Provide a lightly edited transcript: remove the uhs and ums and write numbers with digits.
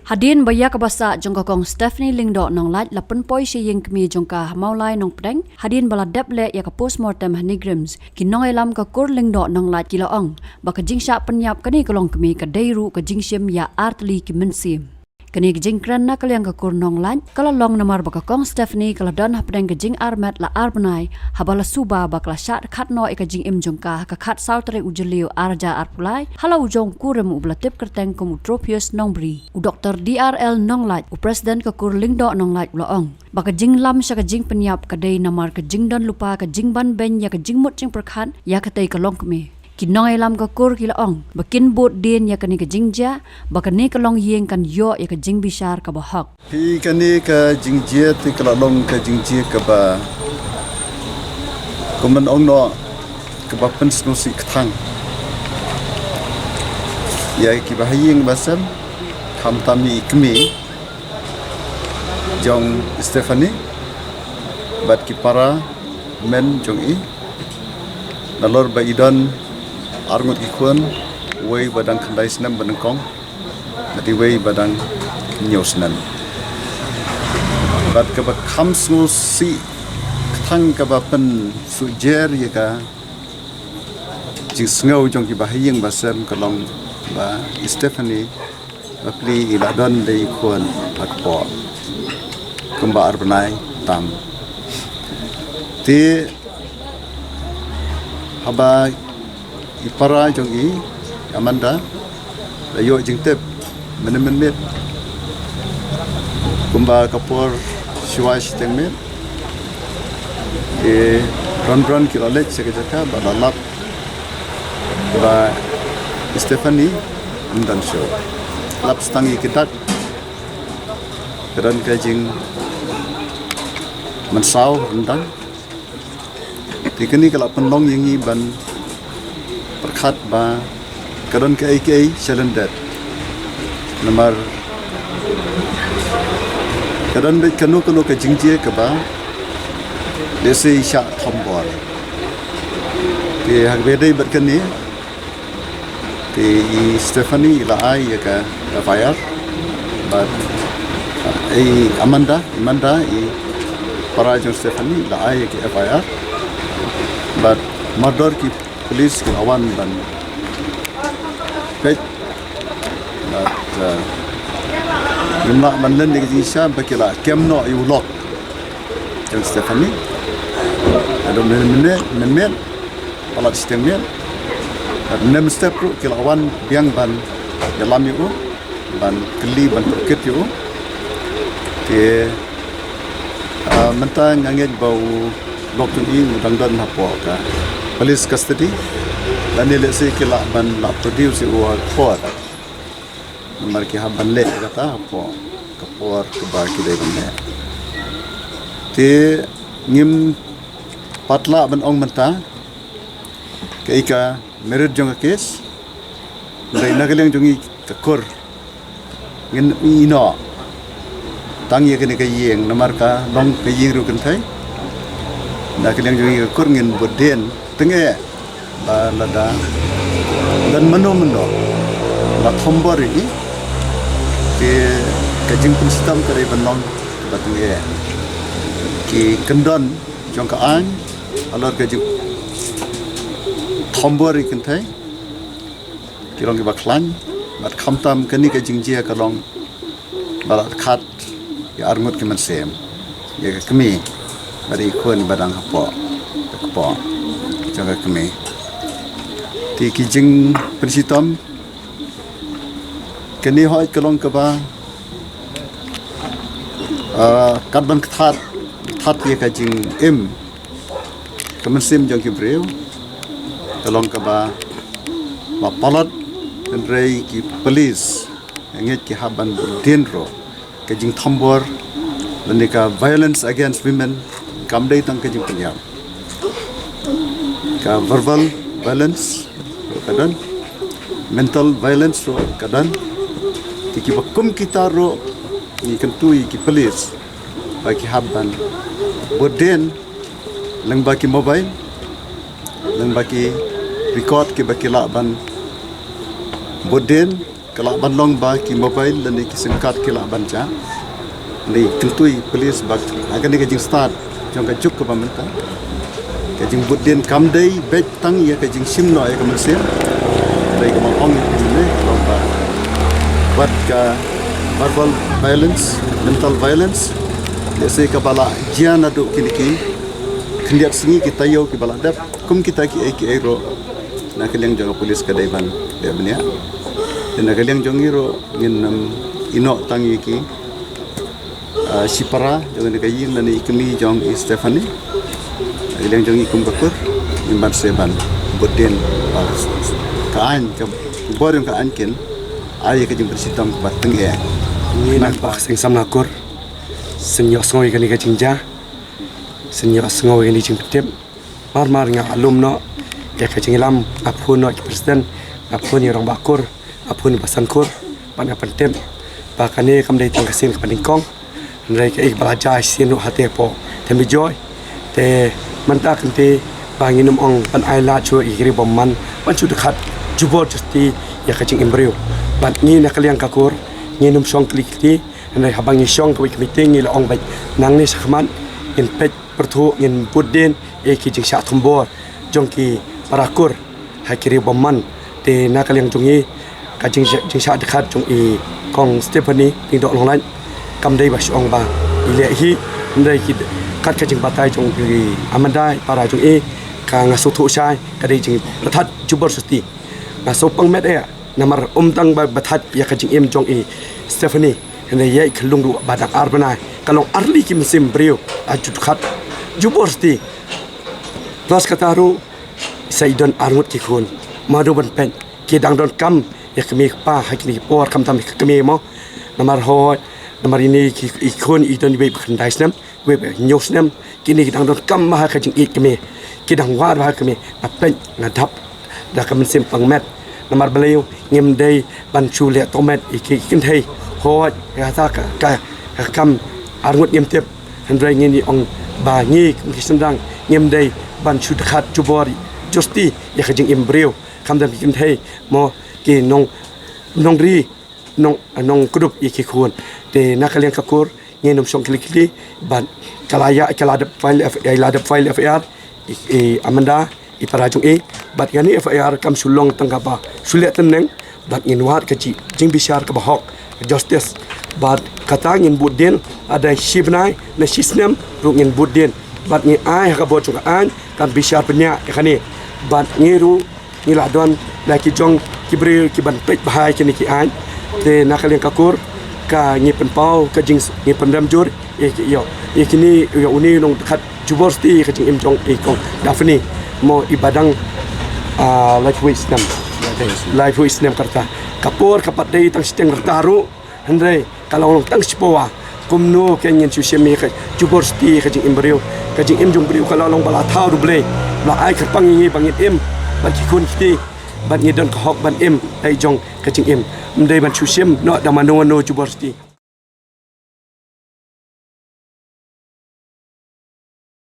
Hadin baya kabasa jongkokong Stephanie Lingdo nong lait lapan poi siying kemi jongka maulai nong pedeng hadin bala deble ya ka postmortem hanigrims kinong elam ka kur Lingdo nong lait kilaong baka jingsha penyap kani kolong kemi ka deiru ka jingsim ya artli ki mensim kani jing kran na kalyang ka kur nong lait kala long namar baka kong Stephanie kala don hapdeng ka jing armet la arbanai habala suba bakla shat khat no ka jing im jongka ka khat sautre ujelio arja arpulai hala ujong kurem ublatip kerteng kum utropius nongbri u Dr. DRL Nonglait u President ka kur Lingdo Nonglait ulaong baka jing lam sya ka jing penyap ka day namar ka jing don lupa ka jing ban ben ya ka jing mut jing perkhan ya ka tay ka long kemi kinong elam ka kur kilaong bakin bot din ya kani ka jing ja baka ni ka long yeng kan yo ya ka jing bishar ka bahak pi kani ka jing je ti ka long ka jing je ka ba kuman ong no ka ba pen snu si kthang ya ki ba yeng basam tham tami kemi jong Stephanie bat ki para men jong i nalor ba idon arngot ki khun wei badang khandai snam banangkong mati wei badang nyosnan bat ka ba khamsnu si thang ka ba pen sujer ye ka jing sngo jong ki ba yeng basam kalong ba Stephanie apli ila don dei khun akpo kumba arbanai tam ti haba ipara jongi Amanda ayo jingtep menemen kumba kapur shuash tengmet ron kilolet sekejaka balalap ba Stephanie undan show lap stangi kitak keran kajing mensau rendang tikani kalau penlong yangi ban perkhat ba keran ke ai cylinder nomor keran be kanu ke jingje ke ba desi sha thombor ke hagbedai berkani ti Stephanie la ai ya ka fire but Amanda i para jong Stephanie la ai ki FIR but murder ki police ki awan ban pet but nimla manlen ni ki sha bakila kemno i ulok jong Stephanie ado men ala sistemnya nem step ki awan biang ban dalam yu ban keli ban ket yu ke mentang ngangit bau loktu i udang hapo ka police custody dan ile se kila ban la produce u for mar ki haban le kata hapo kapor ke ba ki dei ban te ngim patla ban ong menta ke ika merit jong case dai nagaleng jongi kur ngin ino tang ye kene kayeng namar ka long kayeng ru kan thai na keleng jong kur ngin boden tenge ba lada dan mano la thombori ke kajing pun sistem kare banong ba tenge ki kendon jong ka an alor kajing thombori kan thai kirong ki baklan bat khamtam kani kajing je ka long balat khat ya arngot ki mansem ya kami bari khon badang hapo jaga kami ti kijing pensitom kani hoy kalong ka ba kadban khat ye kajing em kamansem jong ki breu kalong ka ba palat rei ki police nget ki haban denro kajing thambor lanika violence against women kamdei tang kajing penyam ka verbal violence kadan mental violence ro kadan tiki bakum kita ro ni kentui ki police bagi haban boden lang baki mobile lang baki record ki baki laban boden kelak ban long ba ki mobile dan ki sim card kelak ban cha ni tentui polis bak akan ni kajing start jong kajuk ke pamenta kajing budin kam dei bet tang ya kajing sim no ya kamersial dai ka ong ni long ba buat ka verbal violence mental violence ya se ka bala jian adu kini kendiat sengi kita yo ki bala dap kum kita ki ero na kaliang jong polis ka dai ban dia benia dan kaliang jong iro ngin ino tangi ki sipara jong ni kayin na ni kemi jong Stephanie kaliang jong ikum bakur nimban seban boden kaan ka borin ka anken ay ka jong bersitam bateng ya ni nak bak sing samlakur senyok songoi kani ka jingja senyok songoi kani jing petep mar nga alum no ya ka jingilam apun no presiden apun ni orang bakur apun ni basankur pan petep bakane kam dai tang kasin ka paningkong nrai ka ik balaja sinu hate po tembi joy te manta kente banginum ong pan aila chu igri bomman pan chu dekhat jubor justi ya ka jing embryo bat ni na kaliang kakur ni num song klikti nrai habang ni song ka meeting ni la ong bai nang ni sakman in pet pertu in budin e ki jing sha thumbor jongki parakur hakiri bomman te na kaliang jongi ka jing sha dekhat jong e kong Stephanie ting dok long lan kam dai ba song ba ile hi nrai ki kat ka jing batai jong ki amandai para jong e ka ngasu thu sai ka dai jing bathat jubor susti ngaso pang met e namar tang ba bathat ya ka jing em jong e Stephanie nrai ye khlung ru badang arbana kalong arli kim sim brio ajut khat jubor susti plus kataru saidon armut ki khun madu ban pen ki dang don kam ya kami pa hakni por kam tam kami mo namar ho namar ini ki ikon idon be khandai snam we nyos nam kini dang don kam ma ka jing it kami ki dang war ba kami apen ngadap da kam sim pang met namar beliau ngem dei ban chu le tomet iki kin thei ho ya ta ka kam arngut ngem tep handrai ngeni ong ba ngi ki sendang ngem dei ban chu khat jubori justi ya ka jing embryo kam dam kin thei mo ki nong ri nong kudup iki khun te nakaliang kakur ngenom song kili ban kalaya kalada file FIR amanda i parajung e bat yani FIR kam sulong tangkapa sulet teneng bat nginwat kaji jing bishar ka bahok justice bat kata ngin budin ada shibnai na sisnem ru ngin budin bat ngi ai ka bo chung an kan bishar penya kani bat ngiru ngiladon laki jong kibri kiban pet bahai kini ki an te nakaliang kakur ka ngi penpau ka jing ngi pendam jur yo kini yo uni long dekat juborsti ka jing im jong kong dafni mo ibadang life wisdom karta kapor kapat dei tang steng taru andre kalau long tang sipowa kumno kenyen susemi ka juborsti ka jing embryo ka jing im jong brio kalau long bala thau duble la ai khapang ngi bangit im ban ki kun kiti ban ngidon ka hok ban im dai jong ka jing im mdai ban chusim no da mano juborsti